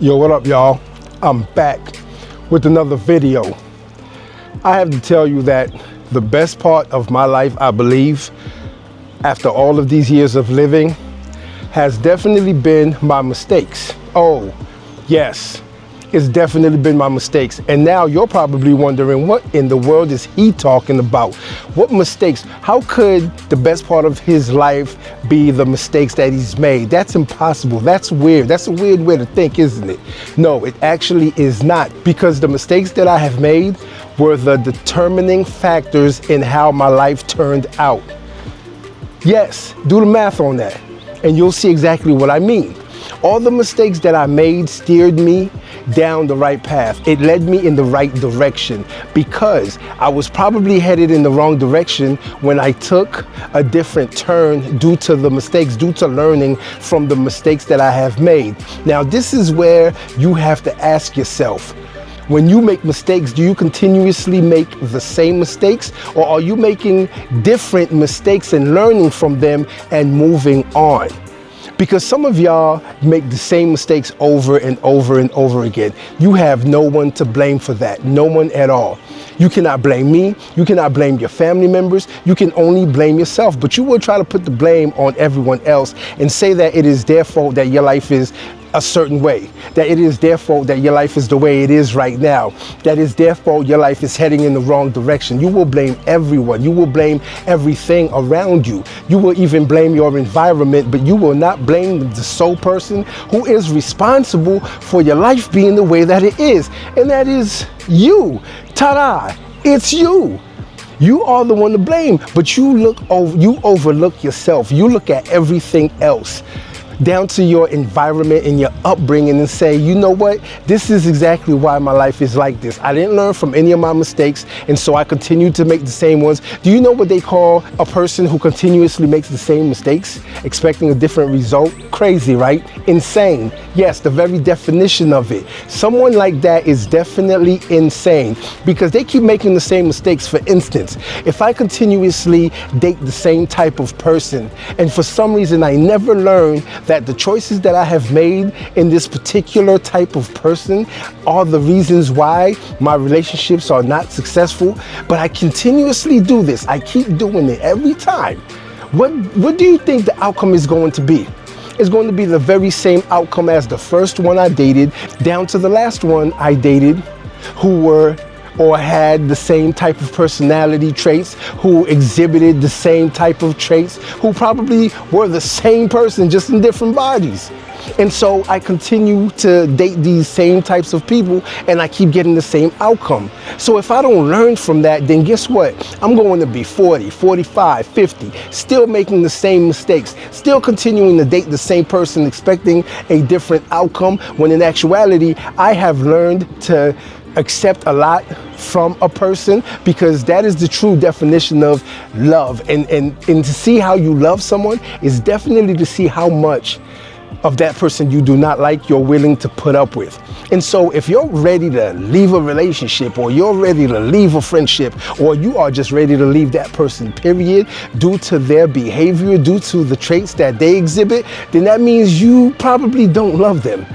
Yo, what up, y'all? I'm back with another video. I have to tell you that the best part of my life, I believe, after all of these years of living, has definitely been my mistakes. Oh, yes, it's definitely been my mistakes. And now you're probably wondering, what in the world is he talking about? What mistakes? How could the best part of his life be the mistakes that he's made? That's impossible. That's weird. That's a weird way to think, isn't it? No, it actually is not, because the mistakes that I have made were the determining factors in how my life turned out. Yes, do the math on that, and you'll see exactly what I mean. All the mistakes that I made steered me down the right path. It led me in the right direction, because I was probably headed in the wrong direction when I took a different turn due to the mistakes, due to learning from the mistakes that I have made. Now, this is where you have to ask yourself, when you make mistakes, do you continuously make the same mistakes, or are you making different mistakes and learning from them and moving on? Because some of y'all make the same mistakes over and over and over again. You have no one to blame for that, no one at all. You cannot blame me, you cannot blame your family members, you can only blame yourself. But you will try to put the blame on everyone else and say that it is their fault that your life is a certain way, that it is their fault that your life is the way it is right now, that it's their fault your life is heading in the wrong direction. You will blame everyone. You will blame everything around you. You will even blame your environment, but you will not blame the sole person who is responsible for your life being the way that it is, and that is you. Ta-da! It's you. You are the one to blame, but you overlook yourself. You look at everything else, down to your environment and your upbringing, and say, you know what, this is exactly why my life is like this. I didn't learn from any of my mistakes, and so I continue to make the same ones. Do you know what they call a person who continuously makes the same mistakes, expecting a different result? Crazy, right? Insane. Yes, the very definition of it. Someone like that is definitely insane, because they keep making the same mistakes. For instance, if I continuously date the same type of person, and for some reason I never learn that the choices that I have made in this particular type of person are the reasons why my relationships are not successful, but I continuously do this, I keep doing it every time, what do you think the outcome is going to be? It's going to be the very same outcome as the first one I dated, down to the last one I dated, who were or had the same type of personality traits, who exhibited the same type of traits, who probably were the same person, just in different bodies. And so I continue to date these same types of people, and I keep getting the same outcome. So if I don't learn from that, then guess what? I'm going to be 40, 45, 50, still making the same mistakes, still continuing to date the same person, expecting a different outcome, when in actuality, I have learned to accept a lot from a person, because that is the true definition of love. And to see how you love someone is definitely to see how much of that person you do not like you're willing to put up with. And so if you're ready to leave a relationship, or you're ready to leave a friendship, or you are just ready to leave that person, period, due to their behavior, due to the traits that they exhibit, then that means you probably don't love them.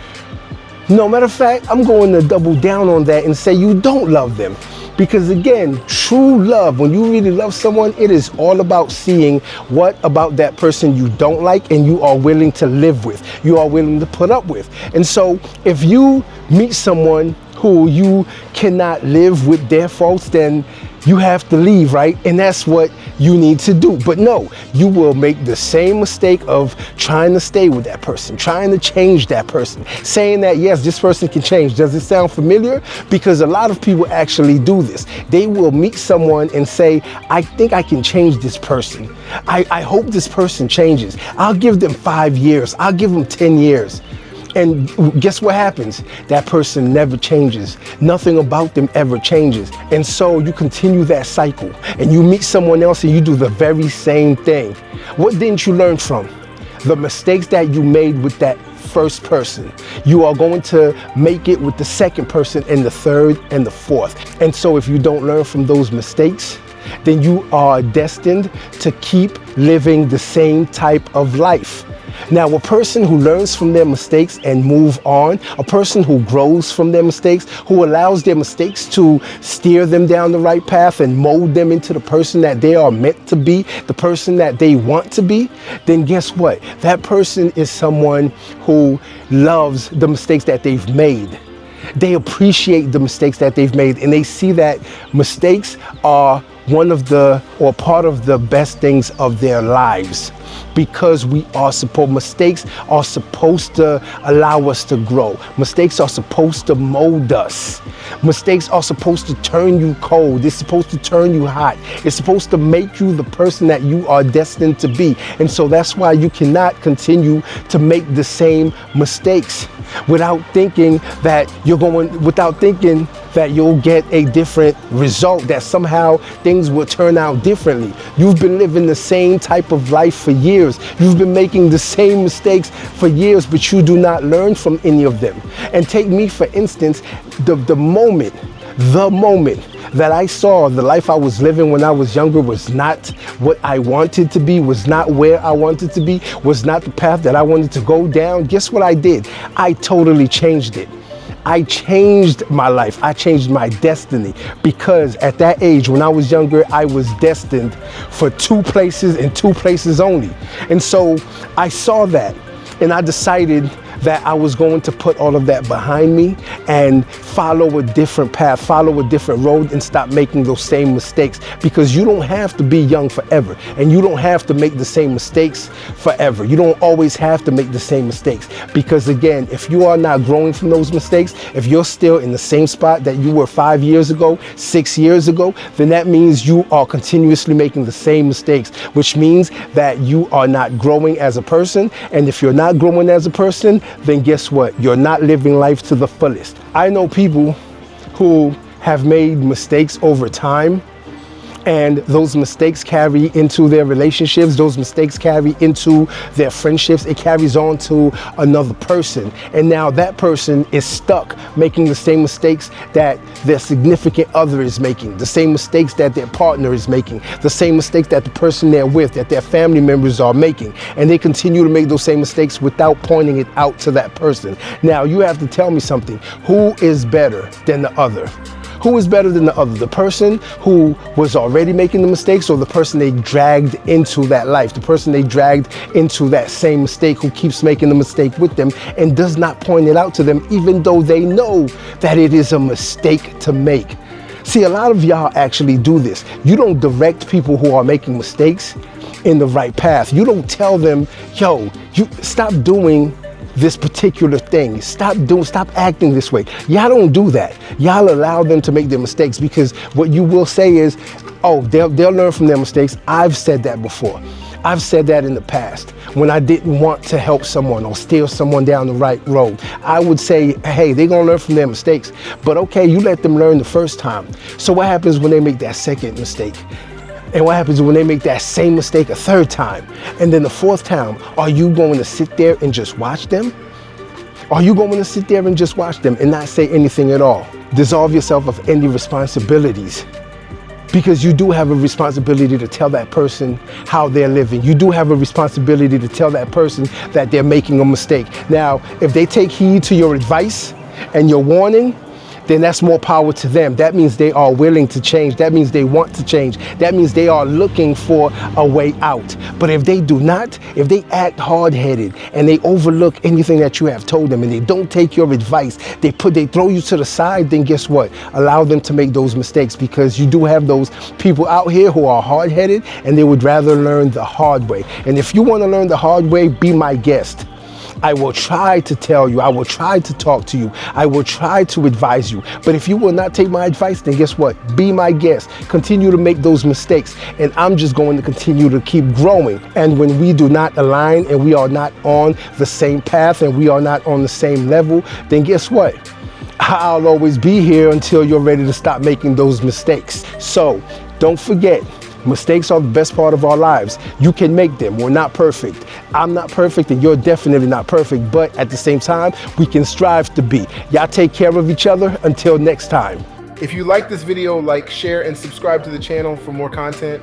No, matter of fact, I'm going to double down on that and say you don't love them. Because again, true love, when you really love someone, it is all about seeing what about that person you don't like and you are willing to live with, you are willing to put up with. And so if you meet someone who you cannot live with their faults, then you have to leave, right? And that's what you need to do. But no, you will make the same mistake of trying to stay with that person, trying to change that person, saying that, yes, this person can change. Does it sound familiar? Because a lot of people actually do this. They will meet someone and say, I think I can change this person. I hope this person changes. I'll give them 5 years. I'll give them 10 years. And guess what happens? That person never changes. Nothing about them ever changes. And so you continue that cycle, and you meet someone else and you do the very same thing. What didn't you learn from? The mistakes that you made with that first person. You are going to make it with the second person, and the third, and the fourth. And so if you don't learn from those mistakes, then you are destined to keep living the same type of life. Now, a person who learns from their mistakes and move on, a person who grows from their mistakes, who allows their mistakes to steer them down the right path and mold them into the person that they are meant to be, the person that they want to be, then guess what? That person is someone who loves the mistakes that they've made. They appreciate the mistakes that they've made, and they see that mistakes are one of the, or part of the best things of their lives, because mistakes are supposed to allow us to grow. Mistakes are supposed to mold us. Mistakes are supposed to turn you cold. It's supposed to turn you hot. It's supposed to make you the person that you are destined to be. And so that's why you cannot continue to make the same mistakes without thinking that you'll get a different result, that somehow things will turn out differently. You've been living the same type of life for years. You've been making the same mistakes for years, but you do not learn from any of them. And take me, for instance, the moment that I saw the life I was living when I was younger was not what I wanted to be, was not where I wanted to be, was not the path that I wanted to go down. Guess what I did? I totally changed it. I changed my life. I changed my destiny, because at that age, when I was younger, I was destined for two places and two places only. And so I saw that, and I decided that I was going to put all of that behind me and follow a different path, follow a different road, and stop making those same mistakes. Because you don't have to be young forever, and you don't have to make the same mistakes forever. You don't always have to make the same mistakes, because again, if you are not growing from those mistakes, if you're still in the same spot that you were 5 years ago, 6 years ago, then that means you are continuously making the same mistakes, which means that you are not growing as a person. And if you're not growing as a person, then guess what? You're not living life to the fullest. I know people who have made mistakes over time, and those mistakes carry into their relationships, those mistakes carry into their friendships, it carries on to another person. And now that person is stuck making the same mistakes that their significant other is making, the same mistakes that their partner is making, the same mistakes that the person they're with, that their family members are making. And they continue to make those same mistakes without pointing it out to that person. Now you have to tell me something. Who is better than the other? Who is better than the other? The person who was already making the mistakes, or the person they dragged into that life? The person they dragged into that same mistake, who keeps making the mistake with them and does not point it out to them, even though they know that it is a mistake to make. See, a lot of y'all actually do this. You don't direct people who are making mistakes in the right path. You don't tell them, yo, you stop doing this particular thing. Stop acting this way. Y'all don't do that. Y'all allow them to make their mistakes, because what you will say is, oh, they'll learn from their mistakes. I've said that before. I've said that in the past when I didn't want to help someone or steer someone down the right road. I would say, hey, they're gonna learn from their mistakes, but okay, you let them learn the first time. So what happens when they make that second mistake? And what happens when they make that same mistake a third time? And then the fourth time, are you going to sit there and just watch them? Are you going to sit there and just watch them and not say anything at all? Dissolve yourself of any responsibilities, because you do have a responsibility to tell that person how they're living. You do have a responsibility to tell that person that they're making a mistake. Now, if they take heed to your advice and your warning, then that's more power to them. That means they are willing to change. That means they want to change. That means they are looking for a way out. But if they do not, if they act hard-headed and they overlook anything that you have told them, and they don't take your advice, they throw you to the side, then guess what? Allow them to make those mistakes, because you do have those people out here who are hard-headed and they would rather learn the hard way. And if you want to learn the hard way, be my guest. I will try to tell you, I will try to talk to you, I will try to advise you. But if you will not take my advice, then guess what? Be my guest. Continue to make those mistakes, and I'm just going to continue to keep growing. And when we do not align and we are not on the same path and we are not on the same level, then guess what? I'll always be here until you're ready to stop making those mistakes. So don't forget, mistakes are the best part of our lives. You can make them. We're not perfect. I'm not perfect, and you're definitely not perfect. But at the same time, we can strive to be. Y'all take care of each other. Until next time. If you like this video, like, share, and subscribe to the channel for more content.